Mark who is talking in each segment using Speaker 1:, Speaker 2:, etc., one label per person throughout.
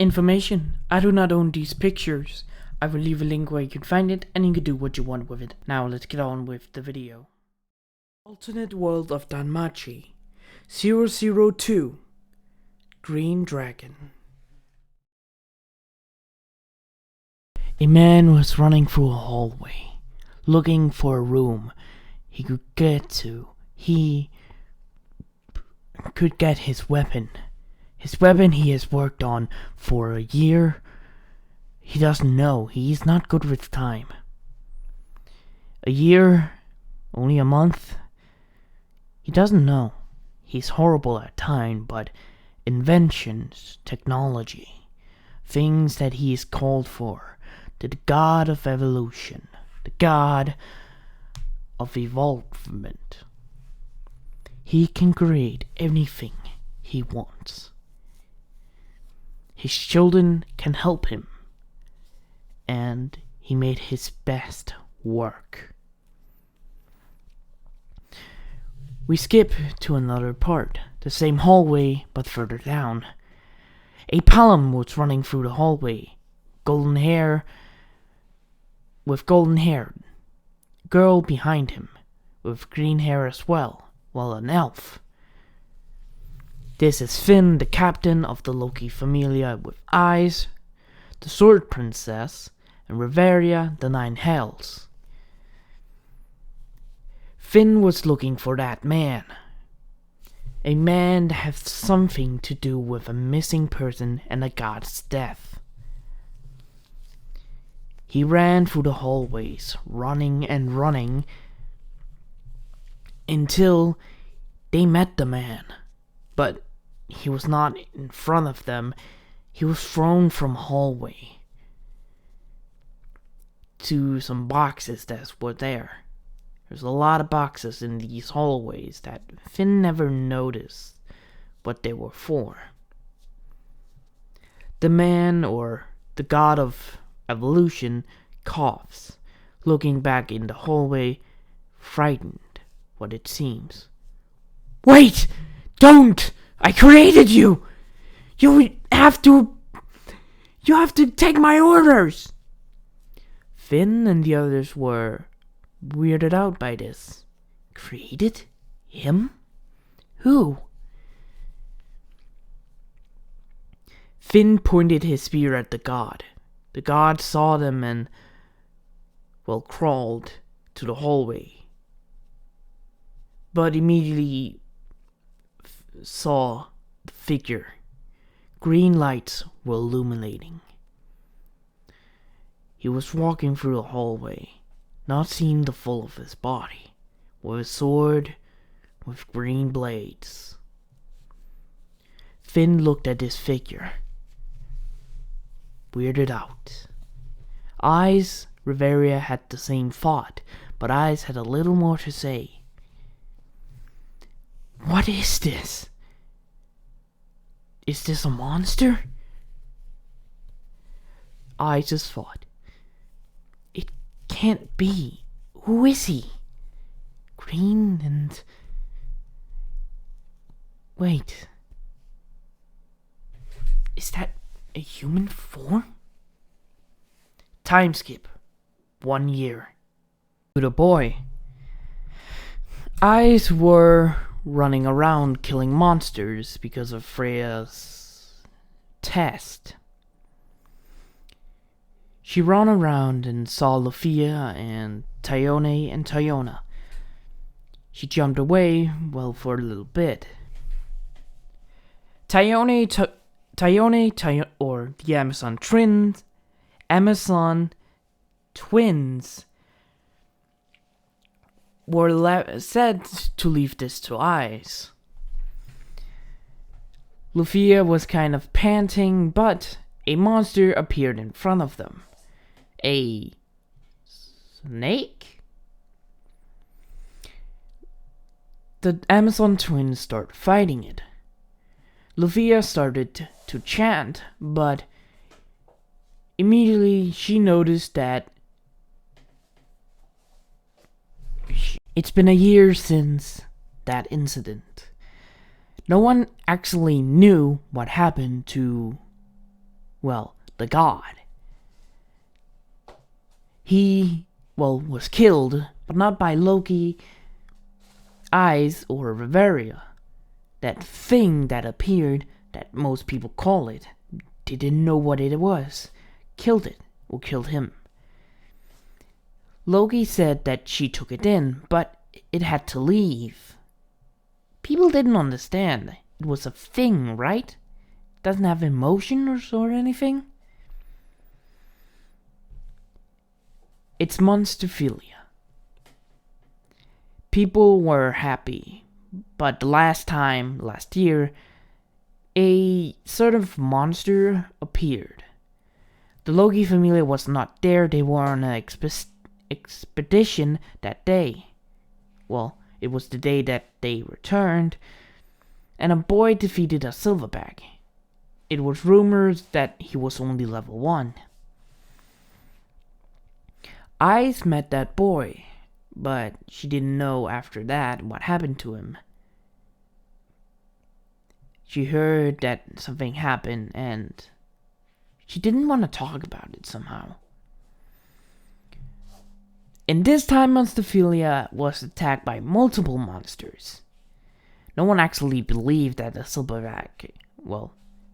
Speaker 1: Information. I do not own these pictures. I will leave a link where you can find it and you can do what you want with it. Now let's get on with the video. Alternate world of Danmachi. 002. Green Dragon. A man was running through a hallway, looking for a room he could get to. He could get his weapon. His weapon he has worked on for a year. He doesn't know. He's not good with time. A year? Only a month? He doesn't know. He's horrible at time, but inventions, technology, things that he is called for, to the god of evolution, the god of evolvement. He can create anything he wants. His children can help him, and he made his best work. We skip to another part, the same hallway but further down. A Palom was running through the hallway, with golden hair, girl behind him, with green hair as well, while an elf. This is Finn, the captain of the Loki Familia with eyes, the Sword Princess, and Reveria, the Nine Hells. Finn was looking for that man. A man that has something to do with a missing person and a god's death. He ran through the hallways, running and running, until they met the man. But he was not in front of them. He was thrown from hallway to some boxes that were there. There's a lot of boxes in these hallways that Finn never noticed what they were for. The man, or the god of evolution, coughs, looking back in the hallway, frightened, what it seems. Wait! Don't! I created you! You have to take my orders! Finn and the others were weirded out by this. Created? Him? Who? Finn pointed his spear at the god. The god saw them and, crawled to the hallway. But immediately saw the figure. Green lights were illuminating. He was walking through the hallway, not seeing the full of his body, with a sword with green blades. Finn looked at this figure, weirded out. Eyes, Reveria had the same thought, but Eyes had a little more to say. What is this? Is this a monster? Eyes just thought. It can't be. Who is he? Green and... Wait. Is that a human form? Time skip. 1 year. To the boy. Eyes were running around killing monsters because of Freya's test. She ran around and saw Lufia and Tyone and Tyona. She jumped away, for a little bit. Tyone, or the Amazon twins were said to leave this to Eyes. Lufia was kind of panting, but a monster appeared in front of them. A snake? The Amazon twins started fighting it. Lufia started to chant, but immediately she noticed that it's been a year since that incident. No one actually knew what happened to well, the god. He, was killed, but not by Loki, Ice, or Reveria. That thing that appeared, that most people call it, they didn't know what it was, killed it, or killed him. Loki said that she took it in, but it had to leave. People didn't understand. It was a thing, right? It doesn't have emotions or anything. It's monstrophilia. People were happy, but last year, a sort of monster appeared. The Loki family was not there. They were on an expedition that day. Well, it was the day that they returned, and a boy defeated a silverback. It was rumored that he was only level 1. Ice met that boy, but she didn't know after that what happened to him. She heard that something happened, and she didn't want to talk about it somehow. In this time, Monstrophilia was attacked by multiple monsters. No one actually believed that the silverback,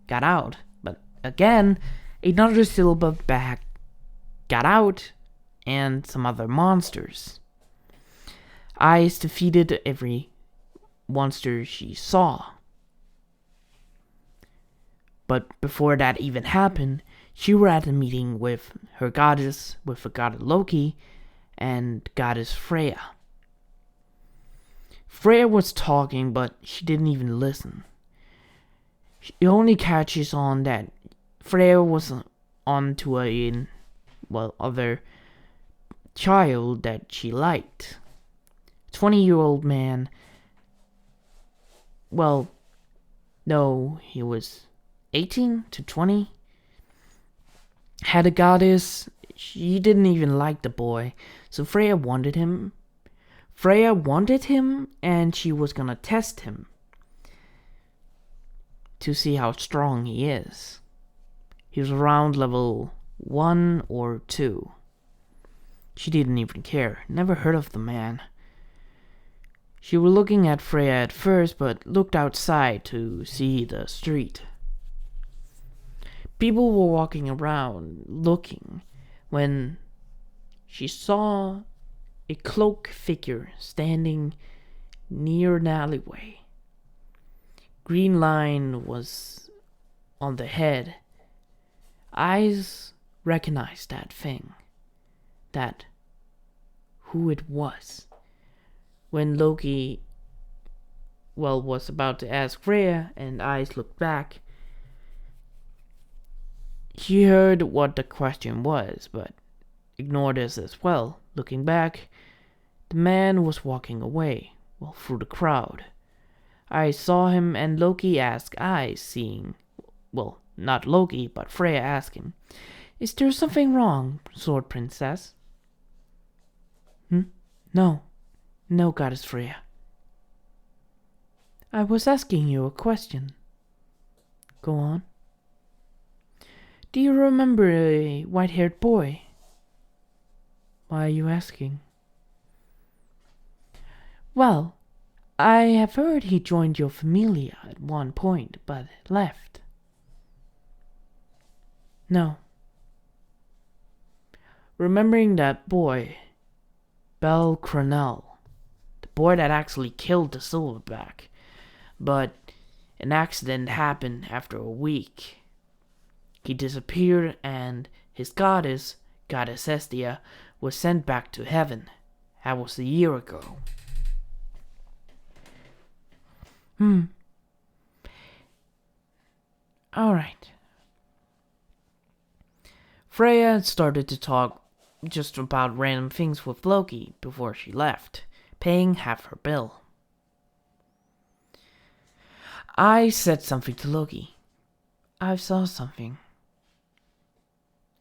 Speaker 1: got out. But again, another silverback got out, and some other monsters. Ice defeated every monster she saw. But before that even happened, she was at a meeting with her goddess, with the god Loki, and goddess Freya. Freya was talking, but she didn't even listen. She only catches on that Freya was on to other child that she liked. 20-year-old man. Well, no, he was 18 to 20. Had a goddess. She didn't even like the boy, so Freya wanted him. And she was gonna test him to see how strong he is. He was around level 1 or 2. She didn't even care, never heard of the man. She was looking at Freya at first, but looked outside to see the street. People were walking around, looking, when she saw a cloaked figure standing near an alleyway. Green line was on the head. Eyes recognized that thing. That who it was. When Loki, was about to ask Freya, and Eyes looked back, she heard what the question was, but ignored it as well. Looking back, the man was walking away, through the crowd. Eyes saw him, and Loki asked Eyes, seeing, not Loki, but Freya asked him, "Is there something wrong, Sword Princess?" No, Goddess Freya. I was asking you a question. Go on. Do you remember a white-haired boy? Why are you asking? Well, I have heard he joined your familia at one point, but left. No. Remembering that boy, Bel Cronell, the boy that actually killed the silverback, but an accident happened after a week. He disappeared, and his goddess Hestia, was sent back to heaven. That was a year ago. Alright. Freya started to talk just about random things with Loki before she left, paying half her bill. I said something to Loki. I saw something.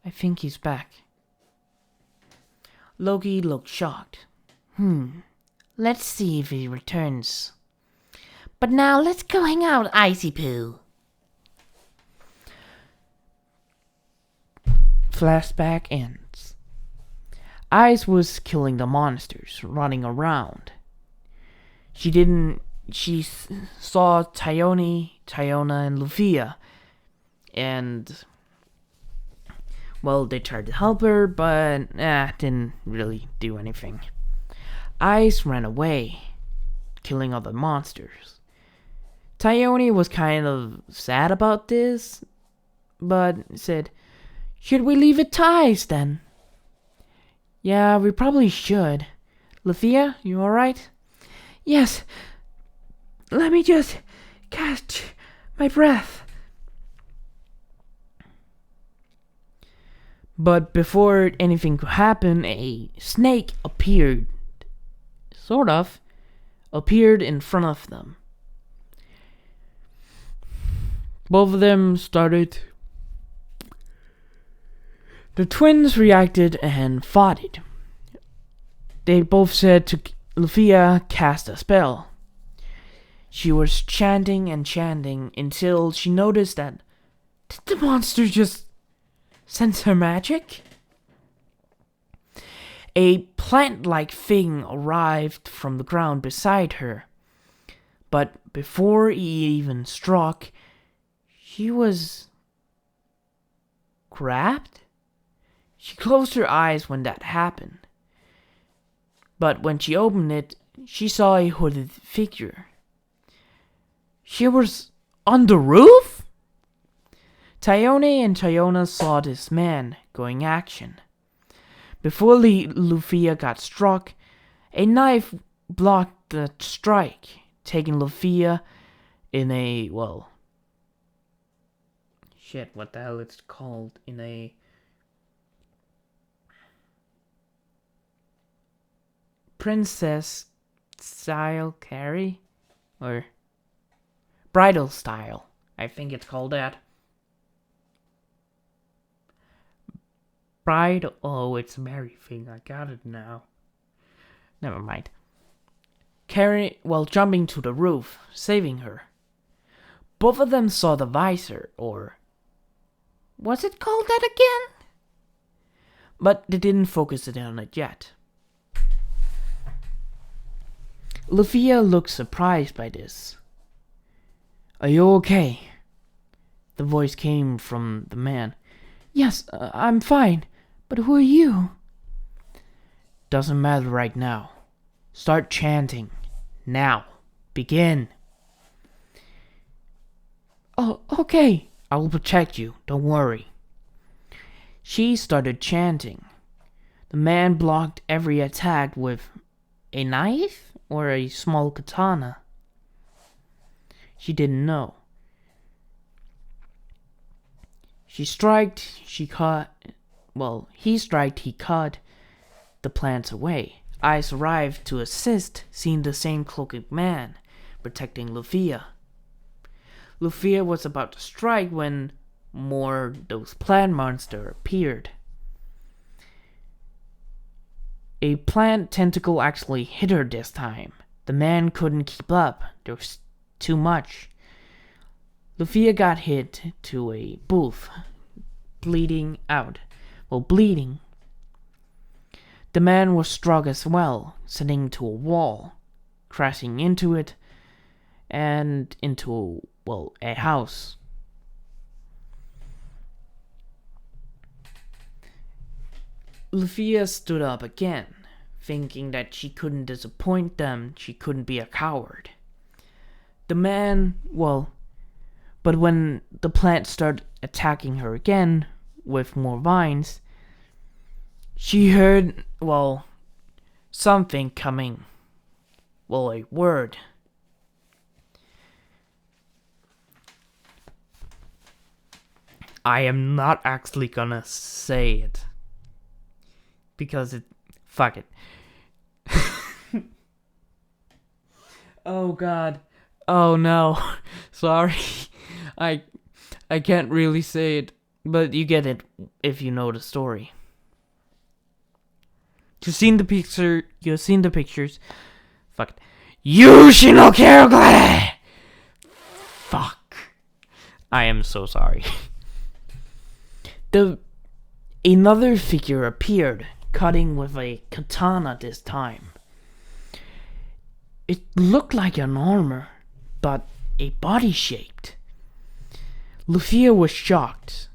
Speaker 1: I think he's back. Loki looked shocked. Let's see if he returns. But now let's go hang out, Icy Poo. flashback ends. Ice was killing the monsters, running around. She saw Tyona, and Lufia, and, well, they tried to help her, but, didn't really do anything. Ice ran away, killing other monsters. Tyone was kind of sad about this, but said, "Should we leave it to Ice, then?" "Yeah, we probably should. Lufia, you alright?" "Yes. Let me just catch my breath." But before anything could happen, a snake appeared. Appeared in front of them. Both of them started. The twins reacted and fought it. They both said to Lufia cast a spell. She was chanting and chanting until she noticed that, did the monster just sense her magic? A plant-like thing arrived from the ground beside her, but before he even struck, she was grabbed? She closed her eyes when that happened, but when she opened it, she saw a hooded figure. She was on the roof? Tyone and Tyona saw this man going action. Before Lufia got struck, a knife blocked the strike, taking Lufia in a, well, shit, what the hell it's called, in a princess style carry, or bridal style, I think it's called that. Oh, it's a Mary thing, I got it now. Never mind. Jumping to the roof, saving her. Both of them saw the visor, or was it called that again? But they didn't focus it on it yet. Lufia looked surprised by this. "Are you okay?" The voice came from the man. "Yes, I'm fine. But who are you?" "Doesn't matter right now. Start chanting. Now. Begin." "Oh, okay. I will protect you. Don't worry." She started chanting. The man blocked every attack with a knife or a small katana. She didn't know. He striked, he cut the plants away. Ice arrived to assist, seeing the same cloaked man protecting Lufia. Lufia was about to strike when those plant monsters appeared. A plant tentacle actually hit her this time. The man couldn't keep up. There was too much. Lufia got hit to a booth, bleeding. The man was struck as well, sending to a wall, crashing into it, and into, a house. Lufia stood up again, thinking that she couldn't disappoint them, she couldn't be a coward. The man, but when the plant started attacking her again with more vines, she heard, something coming. A word. I am not actually gonna say it. Because fuck it. Oh god. Oh no. Sorry. I can't really say it, but you get it if you know the story. You've seen the pictures. Fuck it. Yushinokirogare! Fuck. I am so sorry. Another figure appeared, cutting with a katana this time. It looked like an armor, but a body shaped. Lufia was shocked,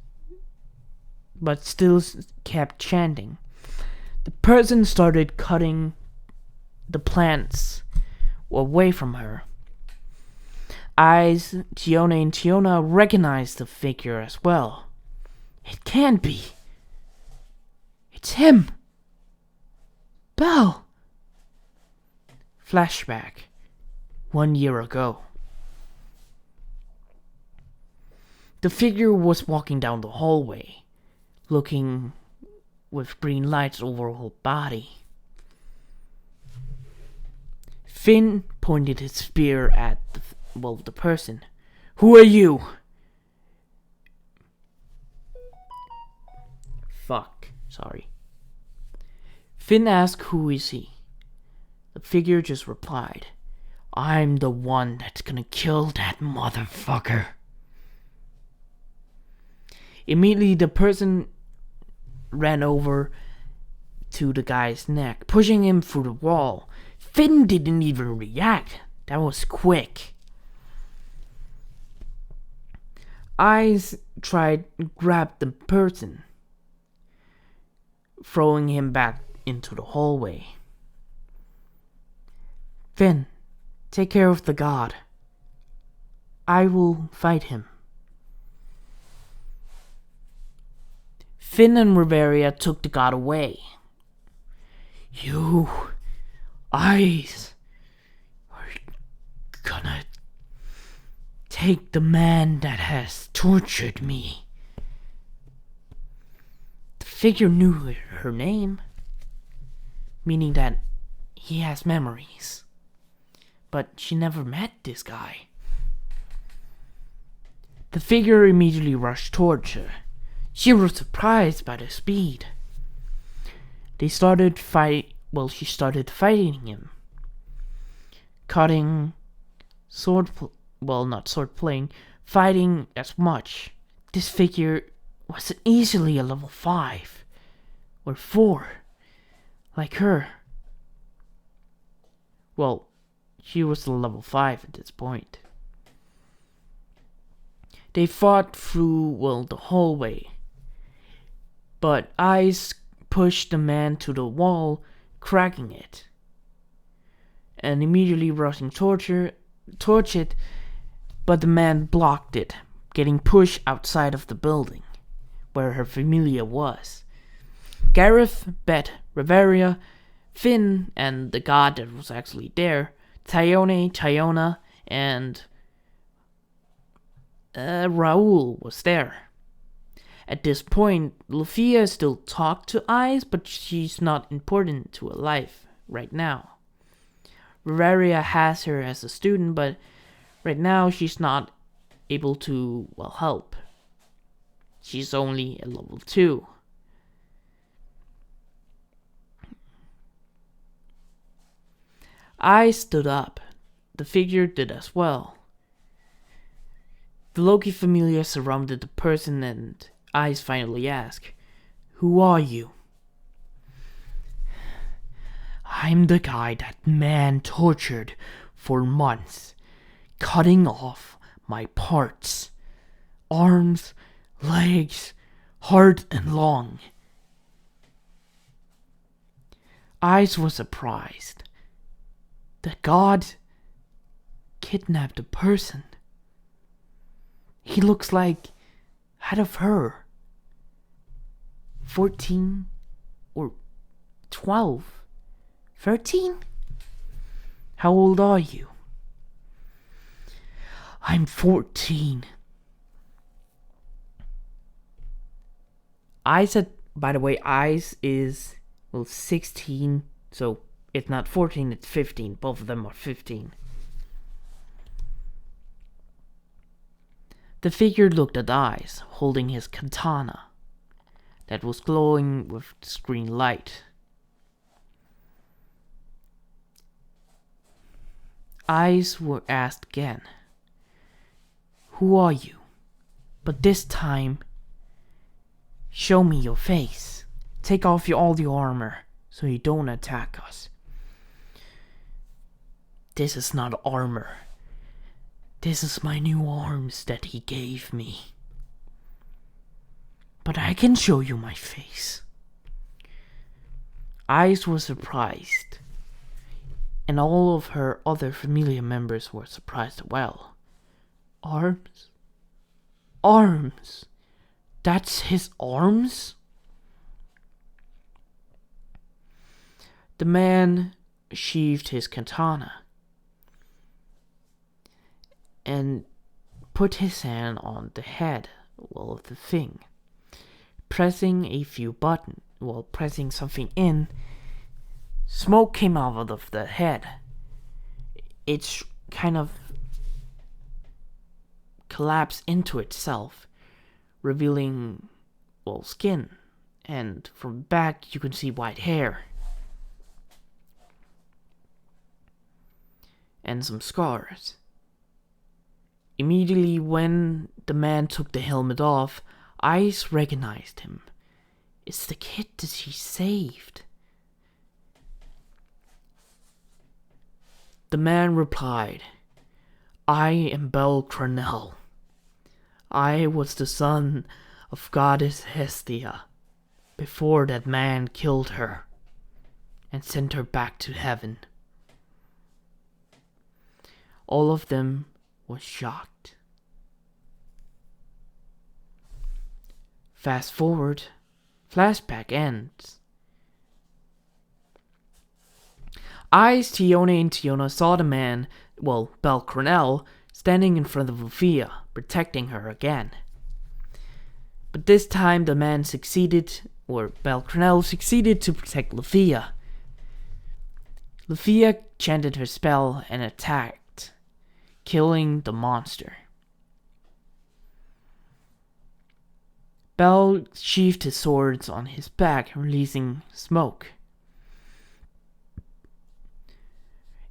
Speaker 1: but still kept chanting. The person started cutting the plants away from her. Eyes, Tiona and Tiona recognized the figure as well. It can't be. It's him. Belle. Flashback. 1 year ago. The figure was walking down the hallway, looking with green lights over her body. Finn pointed his spear at the person. Who are you? Sorry. Finn asked who is he. The figure just replied, I'm the one that's gonna kill that motherfucker. Immediately the person ran over to the guy's neck, pushing him through the wall. Finn didn't even react. That was quick. Eyes tried to grab the person, throwing him back into the hallway. Finn, take care of the god. I will fight him. Finn and Reveria took the god away. You, Eyes, are gonna take the man that has tortured me. The figure knew her name, meaning that he has memories. But she never met this guy. The figure immediately rushed towards her. She was surprised by the speed. She started fighting him, cutting, fighting as much. This figure was easily a level 5 or 4, like her. Well, she was a level 5 at this point. They fought through, the hallway. But Eyes pushed the man to the wall, cracking it. And immediately rushing towards it, but the man blocked it, getting pushed outside of the building, where her familia was. Gareth, Bet, Reveria, Finn, and the god that was actually there, Tiona, and Raoul was there. At this point, Lufia still talked to Eyes, but she's not important to her life right now. Reveria has her as a student, but right now she's not able to, help. She's only at level 2. Eyes stood up. The figure did as well. The Loki familia surrounded the person and Eyes finally asked, Who are you? I'm the guy that man tortured for months, cutting off my parts. Arms, legs, heart and lung. Eyes was surprised. The god kidnapped a person. He looks like out of her. 14 or 12? 13? How old are you? I'm 14. By the way, Eyes is 16, so it's not 14, it's 15. Both of them are 15. The figure looked at Eyes, holding his katana that was glowing with green light. Eyes were asked again, Who are you? But this time, show me your face. Take off all your armor, so you don't attack us. This is not armor. This is my new arms that he gave me. But I can show you my face. Ice was surprised, and all of her other familiar members were surprised as well. Arms? Arms? That's his arms? The man sheathed his katana and put his hand on the head of the thing. Pressing a few buttons, pressing something in, smoke came out of the head. It's kind of collapsed into itself, revealing, skin. And from back, you can see white hair. And some scars. Immediately when the man took the helmet off, Ice recognized him. It's the kid that she saved. The man replied, I am Bel Cranel. I was the son of Goddess Hestia before that man killed her and sent her back to heaven. All of them were shocked. Fast forward, flashback ends. Ice, Tione, and Tiona saw the man, Bel Cranel, standing in front of Lufia, protecting her again. But this time the man Bel Cranel succeeded to protect Lufia. Lufia chanted her spell and attacked, killing the monster. Bel sheathed his swords on his back, releasing smoke.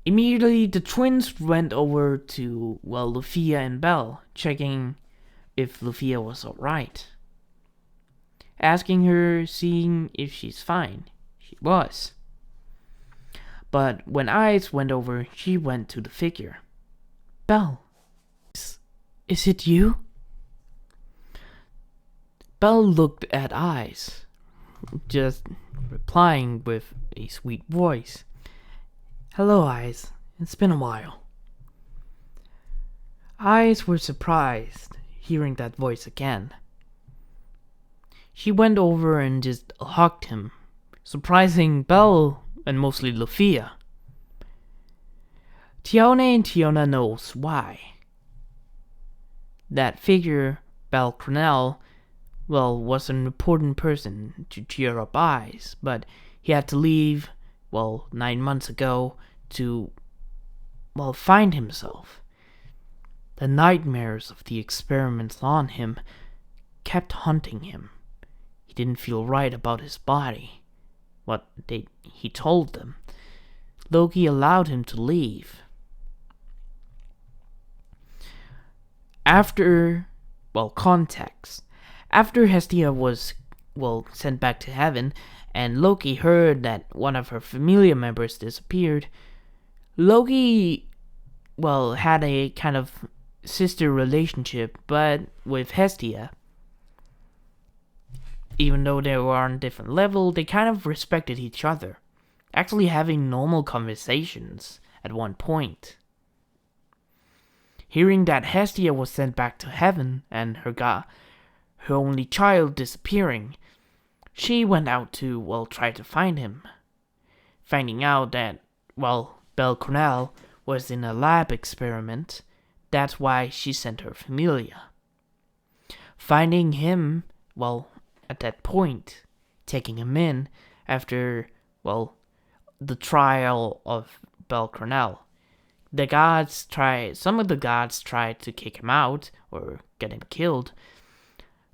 Speaker 1: Immediately, the twins went over to, Lufia and Bel, checking if Lufia was alright. Asking her, seeing if she's fine. She was. But when Ice went over, she went to the figure. Bel, is it you? Bel looked at Ice, just replying with a sweet voice. Hello, Ice. It's been a while. Eyes were surprised hearing that voice again. She went over and just hugged him, surprising Bel and mostly Lufia. Tione and Tiona knows why. That figure, Bel Cranel, was an important person to cheer up Eyes, but he had to leave, 9 months ago to, find himself. The nightmares of the experiments on him kept haunting him. He didn't feel right about his body. He told them. Loki allowed him to leave. After, context. After Hestia was, sent back to heaven, and Loki heard that one of her familiar members disappeared, Loki, had a kind of sister relationship, but with Hestia. Even though they were on a different level, they kind of respected each other, actually having normal conversations at one point. Hearing that Hestia was sent back to heaven and her only child disappearing, she went out to, try to find him. Finding out that, Bel Cranel was in a lab experiment, that's why she sent her familia. Finding him, at that point, taking him in after, the trial of Bel Cranel. Some of the gods tried to kick him out or get him killed,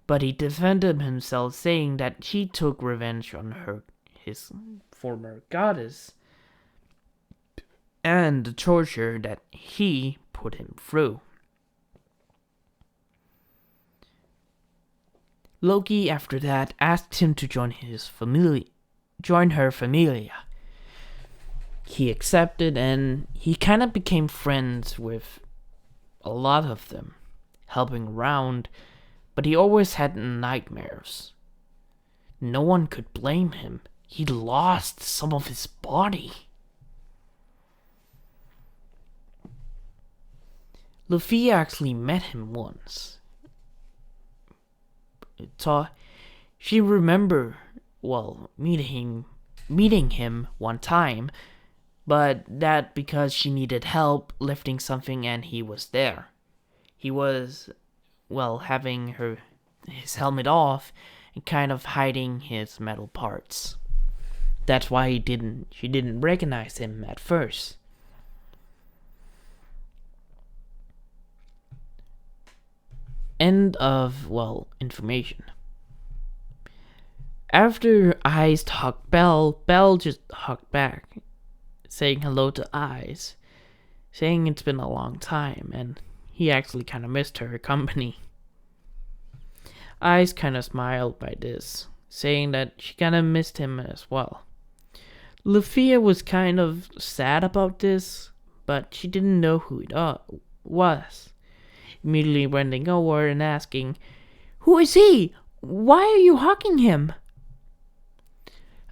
Speaker 1: but he defended himself, saying that he took revenge on his former goddess, and the torture that he put him through. Loki, after that, asked him to join her familia. He accepted, and he kind of became friends with a lot of them, helping around, but he always had nightmares. No one could blame him. He lost some of his body. Luffy actually met him once. She remembered, meeting him one time, but that because she needed help lifting something and he was there. He was, having his helmet off and kind of hiding his metal parts. That's why she didn't recognize him at first. End of, information. After Ice hugged Bell, Bell just hugged back, saying hello to Ice, saying it's been a long time, and he actually kind of missed her company. Ice kind of smiled by this, saying that she kind of missed him as well. Luffy was kind of sad about this, but she didn't know who it was. Immediately bending over and asking, "Who is he? Why are you hugging him?"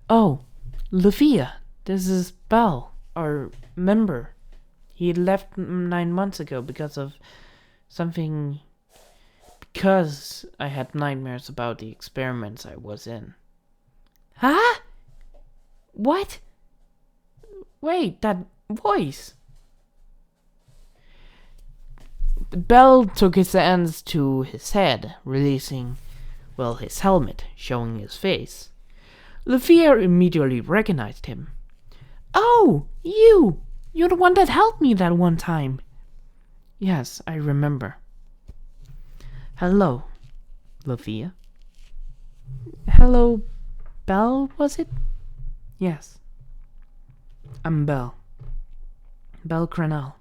Speaker 1: "Oh, Luffy, this is Bell, our member. He left 9 months ago because of something. Because I had nightmares about the experiments I was in." "Huh? What? Wait, that voice." Bell took his hands to his head, releasing, his helmet, showing his face. Luffy immediately recognized him. "Oh, you're the one that helped me that one time." "Yes, I remember." "Hello, Luffy." "Hello, Bell, was it?" "Yes. I'm Bell. Bell Cranell."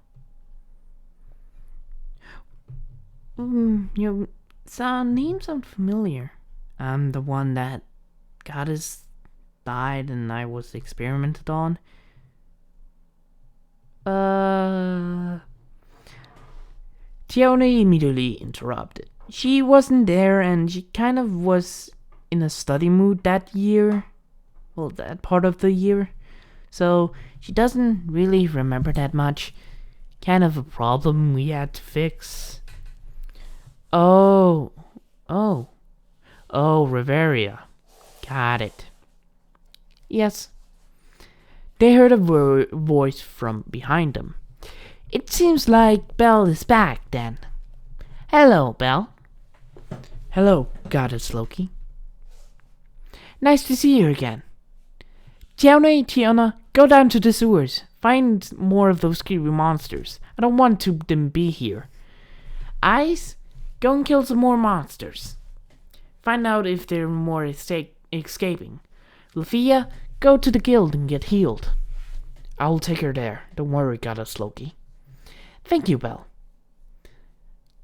Speaker 1: Your name sounds familiar." "I'm the one that goddess died and I was experimented on." Tione immediately interrupted. She wasn't there and she kind of was in a study mood that year. That part of the year. So she doesn't really remember that much. Kind of a problem we had to fix. Oh, Reveria. Got it. Yes. They heard a voice from behind them. "It seems like Bell is back then." "Hello, Bell." "Hello, Goddess Loki." "Nice to see you again." Tiona, go down to the sewers. Find more of those scary monsters. I don't want them to be here. Ice, go and kill some more monsters. Find out if there are more escaping. Luffy, go to the guild and get healed. I'll take her there. Don't worry, Goddess Loki. Thank you, Bell.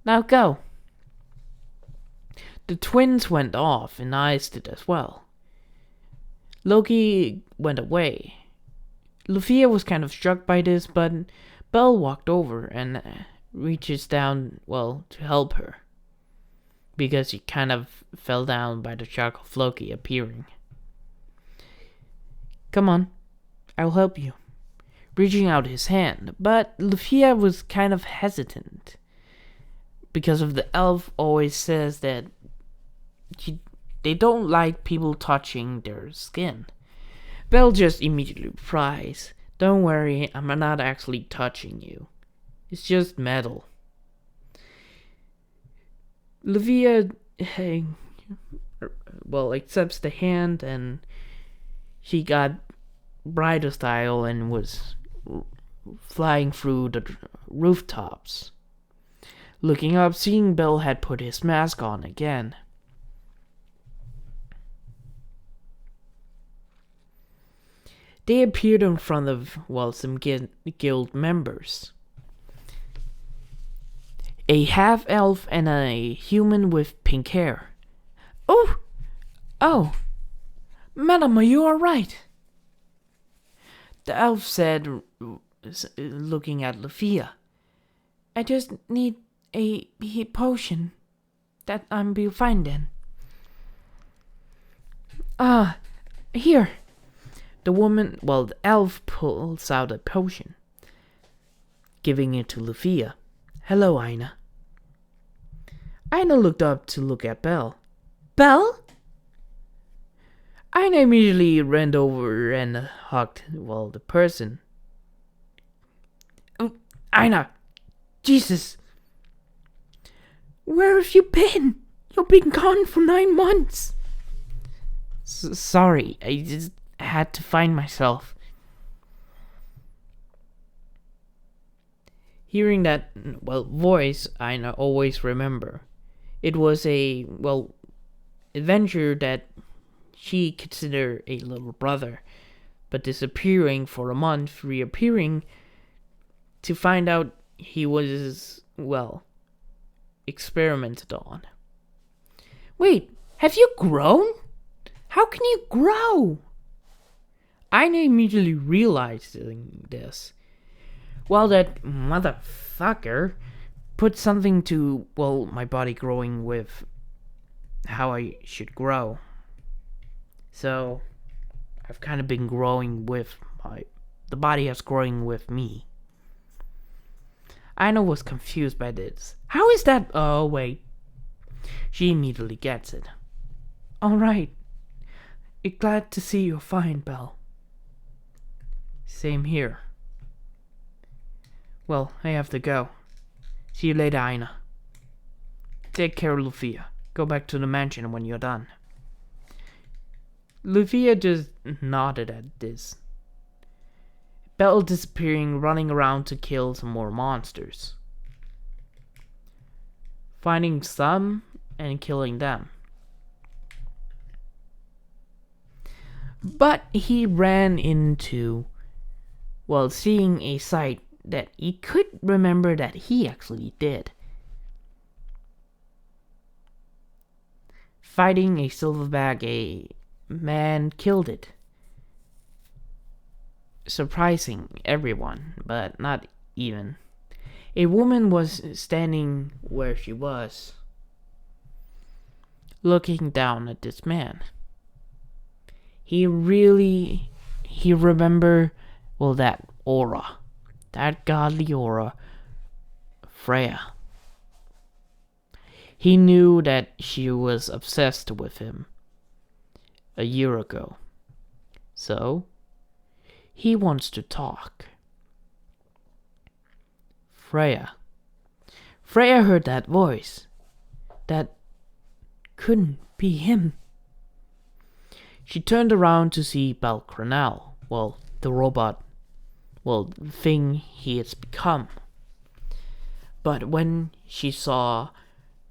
Speaker 1: Now go. The twins went off and Ice did as well. Loki went away. Luffy was kind of struck by this, but Bell walked over and reaches down, to help her. Because she kind of fell down by the shock of Loki appearing. "Come on, I'll help you." Reaching out his hand, but Luffy was kind of hesitant. Because of the elf always says that they don't like people touching their skin. Bell just immediately replies, "Don't worry, I'm not actually touching you. It's just metal." Luffy, accepts the hand, and she got Brighter style and was flying through the rooftops. Looking up, seeing Bell had put his mask on again. They appeared in front of, some guild members. A half-elf and a human with pink hair. Oh! Oh! Madam, are you alright? The elf said, looking at Lufia. I just need a heat potion that I'm be fine then. Here. The elf pulls out a potion, giving it to Lufia. Hello, Aina. Aina looked up to look at Belle. Belle? Aina immediately ran over and hugged, the person. Oh, Aina! Jesus! Where have you been? You've been gone for 9 months. Sorry, I just had to find myself. Hearing that, voice, Aina always remember. It was a, adventure that she considered a little brother, but disappearing for a month, reappearing to find out he was, experimented on. Wait, have you grown? How can you grow? Aina immediately realizing this. That motherfucker put something to, my body growing with how I should grow. So, I've kind of been growing with the body has growing with me. Aina was confused by this. How is that? Oh, wait. She immediately gets it. Alright. Glad to see you're fine, Belle. Same here. I have to go. See you later, Aina. Take care, Lufia. Go back to the mansion when you're done. Lufia just nodded at this. Belle disappearing, running around to kill some more monsters. Finding some and killing them. But he ran into, seeing a sight that he could remember that he actually did. Fighting a silverback, a man killed it. Surprising everyone, but not even. A woman was standing where she was, looking down at this man. He remembered, that aura. That godly aura, Freya. He knew that she was obsessed with him a year ago. So, he wants to talk. Freya. Freya heard that voice. That couldn't be him. She turned around to see Balcranel, the robot, thing he has become. But when she saw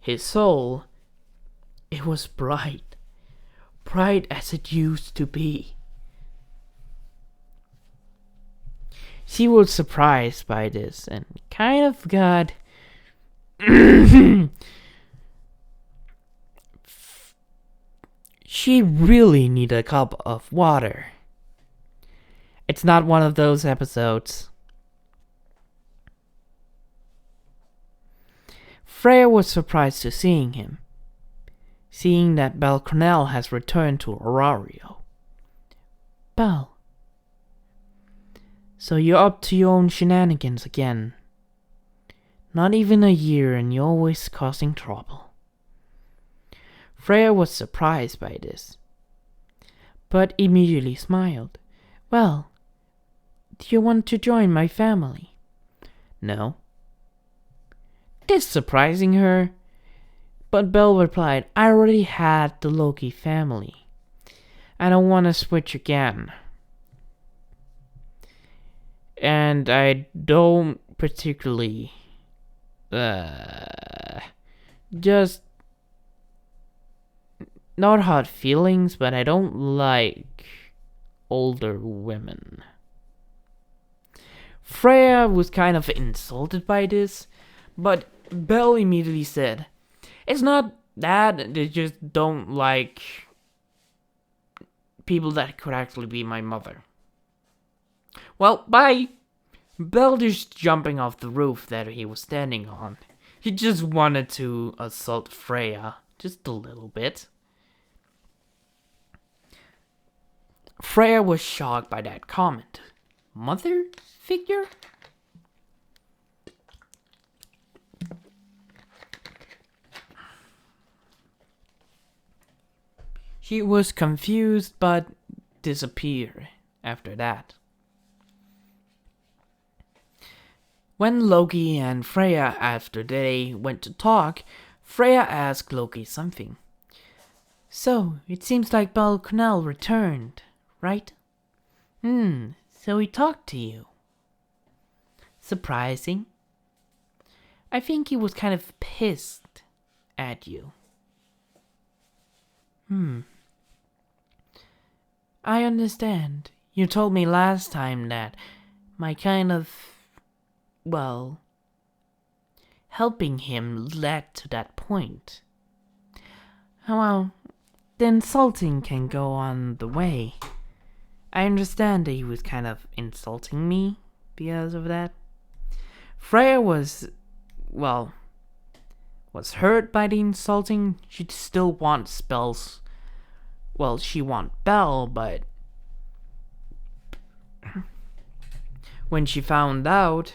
Speaker 1: his soul, it was bright as it used to be. She was surprised by this and kind of got she really needed a cup of water. It's not one of those episodes. Freya was surprised to seeing him, seeing that Balcranel has returned to Arario. Belle. So you're up to your own shenanigans again. Not even a year and you're always causing trouble. Freya was surprised by this, but immediately smiled. Well, do you want to join my family? No. This surprising her, but Belle replied, I already had the Loki family. I don't want to switch again. And I don't particularly just not hard feelings, but I don't like older women. Freya was kind of insulted by this, but Belle immediately said, it's not Dad, they just don't like people that could actually be my mother. Well, bye. Bell just jumping off the roof that he was standing on. He just wanted to assault Freya, just a little bit. Freya was shocked by that comment. Mother figure? She was confused but disappeared after that. When Loki and Freya after they went to talk, Freya asked Loki something. So, it seems like Bell Connell returned, right? So he talked to you. Surprising. I think he was kind of pissed at you. I understand. You told me last time that my kind of, well, helping him led to that point. Well, the insulting can go on the way. I understand that he was kind of insulting me because of that. Freya was hurt by the insulting. She still wants Bell's. Well, she wants Bell, but when she found out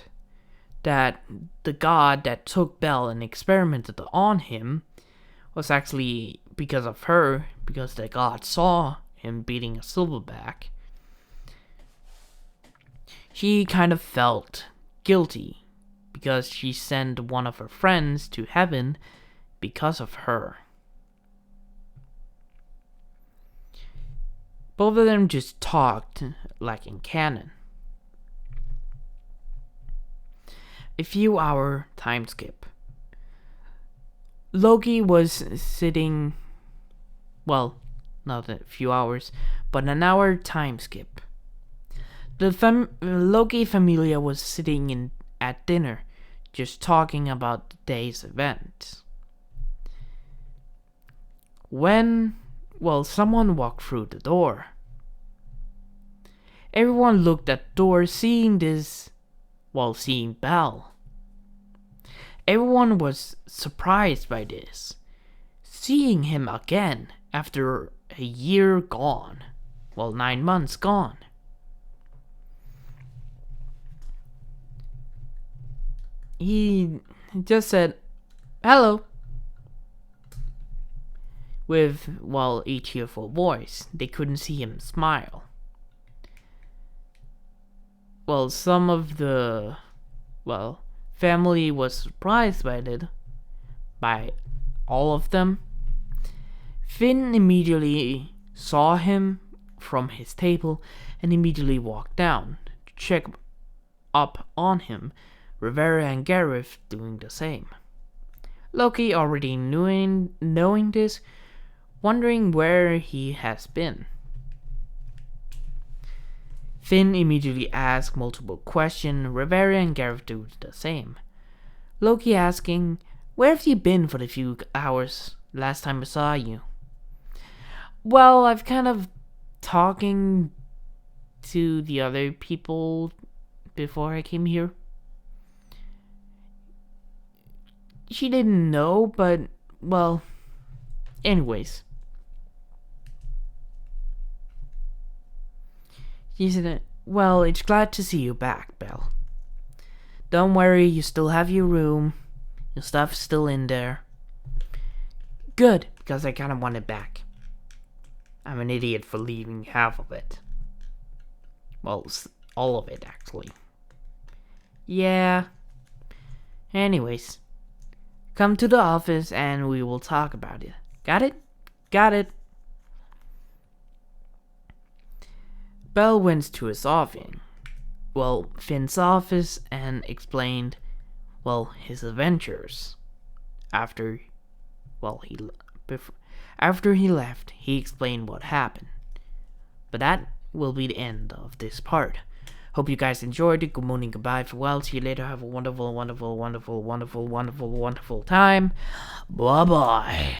Speaker 1: that the god that took Bell and experimented on him was actually because of her, because the god saw him beating a silverback, she kind of felt guilty because she sent one of her friends to heaven because of her. Both of them just talked like in canon. A few hour time skip. Loki was sitting, well, not a few hours, but an hour time skip. The Loki Familia was sitting at dinner, just talking about the day's event. When, someone walked through the door. Everyone looked at the door, seeing Bell. Everyone was surprised by this, seeing him again after a year gone, 9 months gone. He just said, hello, with, a cheerful voice. They couldn't see him smile. Some of the, family was surprised by it, by all of them. Finn immediately saw him from his table and immediately walked down to check up on him, Rivera and Gareth doing the same. Loki, already knowing this, wondering where he has been. Finn immediately asked multiple questions. Rivera and Gareth do the same. Loki asking, where have you been for the few hours last time I saw you? I've kind of talking to the other people before I came here. She didn't know, but, anyways. She said, it's glad to see you back, Bell. Don't worry, you still have your room. Your stuff's still in there. Good, because I kind of want it back. I'm an idiot for leaving half of it. All of it, actually. Yeah. Anyways. Come to the office and we will talk about it. Got it? Got it. Bell went to his office. Finn's office and explained, his adventures. After he left, he explained what happened. But that will be the end of this part. Hope you guys enjoyed it. Good morning, goodbye, farewell. See you later. Have a wonderful, wonderful, wonderful, wonderful, wonderful, wonderful time. Bye-bye.